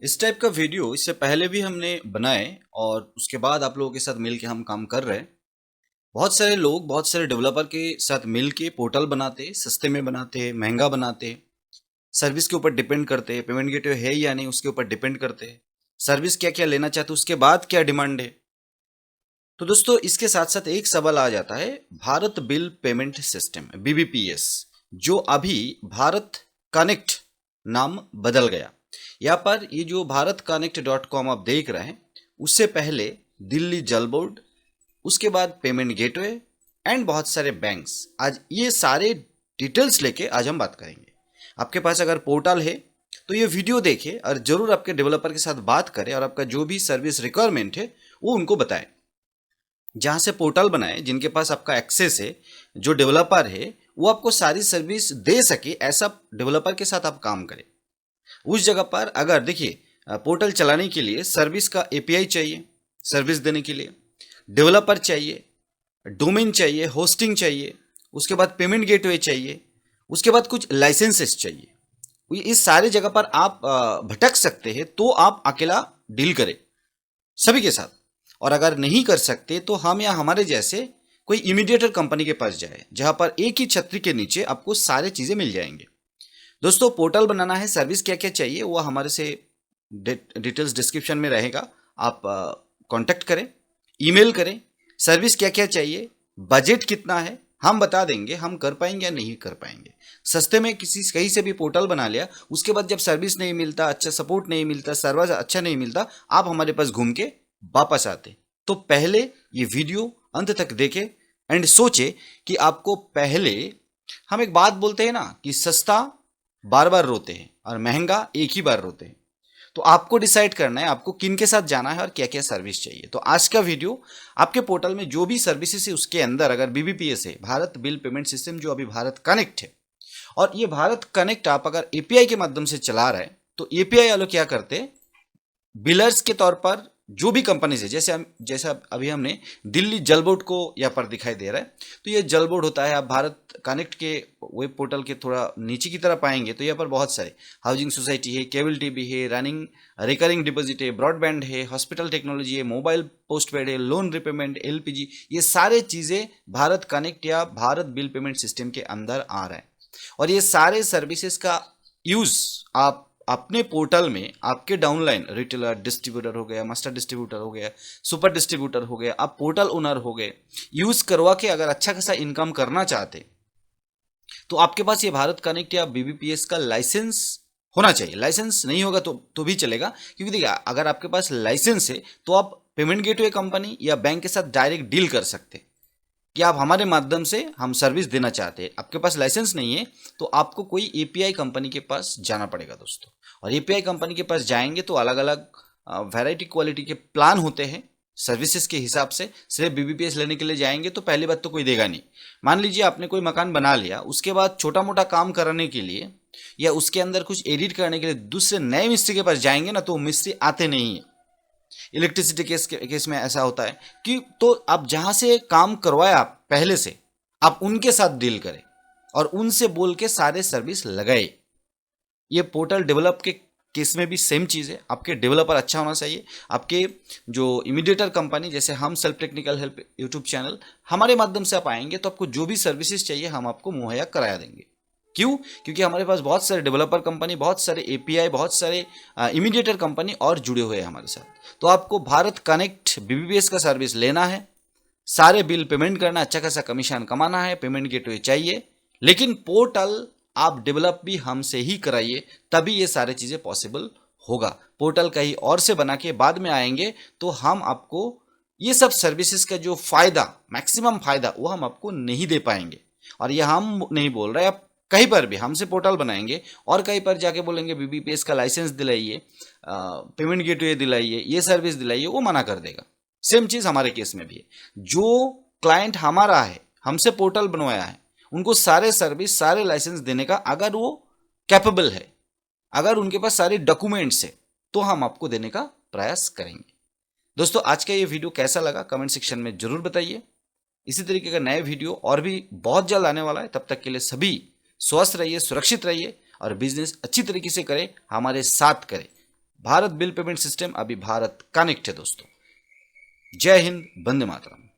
इस टाइप का वीडियो इससे पहले भी हमने बनाए और उसके बाद आप लोगों के साथ मिल के हम काम कर रहे हैं। बहुत सारे लोग बहुत सारे डेवलपर के साथ मिल के पोर्टल बनाते, सस्ते में बनाते, महंगा बनाते, सर्विस के ऊपर डिपेंड करते, पेमेंट गेटवे है या नहीं उसके ऊपर डिपेंड करते, सर्विस क्या क्या लेना चाहते उसके बाद क्या डिमांड है। तो दोस्तों इसके साथ साथ एक सवाल आ जाता है, Bharat bill payment system BBPS जो अभी भारत कनेक्ट नाम बदल गया। यहाँ पर ये जो भारत कनेक्ट .com आप देख रहे हैं, उससे पहले दिल्ली जल बोर्ड, उसके बाद पेमेंट गेटवे एंड बहुत सारे बैंक्स। आज ये सारे डिटेल्स लेके आज हम बात करेंगे। आपके पास अगर पोर्टल है तो ये वीडियो देखें और जरूर आपके डेवलपर के साथ बात करें और आपका जो भी सर्विस रिक्वायरमेंट है वो उनको बताएं। जहाँ से पोर्टल बनाए, जिनके पास आपका एक्सेस है, जो डेवलपर है वो आपको सारी सर्विस दे सके, ऐसा डेवलपर के साथ आप काम करें। उस जगह पर अगर देखिए, पोर्टल चलाने के लिए सर्विस का एपीआई चाहिए, सर्विस देने के लिए डेवलपर चाहिए, डोमेन चाहिए, होस्टिंग चाहिए, उसके बाद पेमेंट गेटवे चाहिए, उसके बाद कुछ लाइसेंसेस चाहिए। इस सारे जगह पर आप भटक सकते हैं तो आप अकेला डील करें सभी के साथ। और अगर नहीं कर सकते तो हम या हमारे जैसे कोई इमीडिएटर कंपनी के पास जाए, जहां पर एक ही छतरी के नीचे आपको सारी चीजें मिल जाएंगे। दोस्तों पोर्टल बनाना है, सर्विस क्या क्या चाहिए वो हमारे से डिटेल्स डिस्क्रिप्शन में रहेगा। आप कांटेक्ट करें, ईमेल करें, सर्विस क्या क्या चाहिए, बजट कितना है, हम बता देंगे हम कर पाएंगे या नहीं कर पाएंगे। सस्ते में किसी कहीं से भी पोर्टल बना लिया, उसके बाद जब सर्विस नहीं मिलता, अच्छा सपोर्ट नहीं मिलता, सर्वर अच्छा नहीं मिलता, आप हमारे पास घूम के वापस आते। तो पहले ये वीडियो अंत तक देखें एंड सोचे कि आपको पहले, हम एक बात बोलते हैं ना कि सस्ता बार बार रोते हैं और महंगा एक ही बार रोते हैं। तो आपको डिसाइड करना है आपको किन के साथ जाना है और क्या क्या सर्विस चाहिए। तो आज का वीडियो आपके पोर्टल में जो भी सर्विसेज है उसके अंदर अगर बीबीपीएस है, भारत बिल पेमेंट सिस्टम जो अभी भारत कनेक्ट है, और ये भारत कनेक्ट आप अगर एपीआई के माध्यम से चला रहे हैं तो एपीआई वालों क्या करते हैं, बिलर्स के तौर पर जो भी कंपनीज है, जैसा अभी हमने दिल्ली जल बोर्ड को यहाँ पर दिखाई दे रहा है, तो ये जल बोर्ड होता है। आप भारत कनेक्ट के वेब पोर्टल के थोड़ा नीचे की तरफ आएंगे तो यहाँ पर बहुत सारे हाउसिंग सोसाइटी है, केबल टीवी है, रनिंग रिकरिंग डिपॉजिट है, ब्रॉडबैंड है, हॉस्पिटल टेक्नोलॉजी है, मोबाइल पोस्टपेड है, लोन रिपेमेंट, एलपीजी, ये सारे चीजें भारत कनेक्ट या भारत बिल पेमेंट सिस्टम के अंदर आ रहे हैं। और ये सारे सर्विसेज का यूज आप अपने पोर्टल में, आपके डाउनलाइन रिटेलर, डिस्ट्रीब्यूटर हो गया, मास्टर डिस्ट्रीब्यूटर हो गया, सुपर डिस्ट्रीब्यूटर हो गया, आप पोर्टल ओनर हो गए, यूज करवा के अगर अच्छा खासा इनकम करना चाहते तो आपके पास ये भारत कनेक्ट या बीबीपीएस का लाइसेंस होना चाहिए। लाइसेंस नहीं होगा तो भी चलेगा, क्योंकि देखिए अगर आपके पास लाइसेंस है तो आप पेमेंट गेटवे कंपनी या बैंक के साथ डायरेक्ट डील कर सकते कि आप हमारे माध्यम से हम सर्विस देना चाहते हैं। आपके पास लाइसेंस नहीं है तो आपको कोई एपीआई कंपनी के पास जाना पड़ेगा दोस्तों। और एपीआई कंपनी के पास जाएंगे तो अलग अलग वैरायटी क्वालिटी के प्लान होते हैं सर्विसेज के हिसाब से। सिर्फ बीबीपीएस लेने के लिए जाएंगे तो पहली बात तो कोई देगा नहीं। मान लीजिए आपने कोई मकान बना लिया, उसके बाद छोटा मोटा काम कराने के लिए या उसके अंदर कुछ एडिट करने के लिए दूसरे नए मिस्त्री के पास जाएंगे ना, तो मिस्त्री आते नहीं है। इलेक्ट्रिसिटी केस में ऐसा होता है कि तो आप जहां से काम करवाए आप पहले से, आप उनके साथ डील करें और उनसे बोल के सारे सर्विस लगाए। ये पोर्टल डेवलप के केस में भी सेम चीज़ है। आपके डेवलपर अच्छा होना चाहिए। आपके जो इमीडिएटर कंपनी जैसे हम self technical help YouTube channel, हमारे माध्यम से आप आएंगे तो आपको जो भी सर्विसेज चाहिए हम आपको मुहैया कराया देंगे। क्यों? क्योंकि हमारे पास बहुत सारे डेवलपर कंपनी, बहुत सारे एपीआई, बहुत सारे इमीडिएटर कंपनी और जुड़े हुए हैं हमारे साथ। तो आपको भारत कनेक्ट बीबीपीएस का सर्विस लेना है, सारे बिल पेमेंट करना, अच्छा खासा कमीशन कमाना है, पेमेंट गेटवे चाहिए, लेकिन पोर्टल आप डेवलप भी हमसे ही कराइए, तभी ये सारी चीज़ें पॉसिबल होगा। पोर्टल कहीं और से बना के बाद में आएंगे तो हम आपको ये सब सर्विसेज का जो फायदा, मैक्सिमम फायदा, वो हम आपको नहीं दे पाएंगे। और ये हम नहीं बोल रहे, आप कहीं पर भी हमसे पोर्टल बनाएंगे और कहीं पर जाके बोलेंगे बीबीपीएस का लाइसेंस दिलाइए, पेमेंट गेटवे दिलाइए, ये सर्विस दिलाइए, वो मना कर देगा। सेम चीज़ हमारे केस में भी है। जो क्लाइंट हमारा है, हमसे पोर्टल बनवाया है, उनको सारे सर्विस, सारे लाइसेंस देने का अगर वो कैपेबल है, अगर उनके पास सारे डॉक्यूमेंट्स है, तो हम आपको देने का प्रयास करेंगे। दोस्तों आज का ये वीडियो कैसा लगा कमेंट सेक्शन में जरूर बताइए। इसी तरीके का नए वीडियो और भी बहुत जल्द आने वाला है। तब तक के लिए सभी स्वस्थ रहिए, सुरक्षित रहिए और बिजनेस अच्छी तरीके से करें, हमारे साथ करें। भारत बिल पेमेंट सिस्टम, अभी भारत कनेक्ट है दोस्तों। जय हिंद, वंदे मातरम।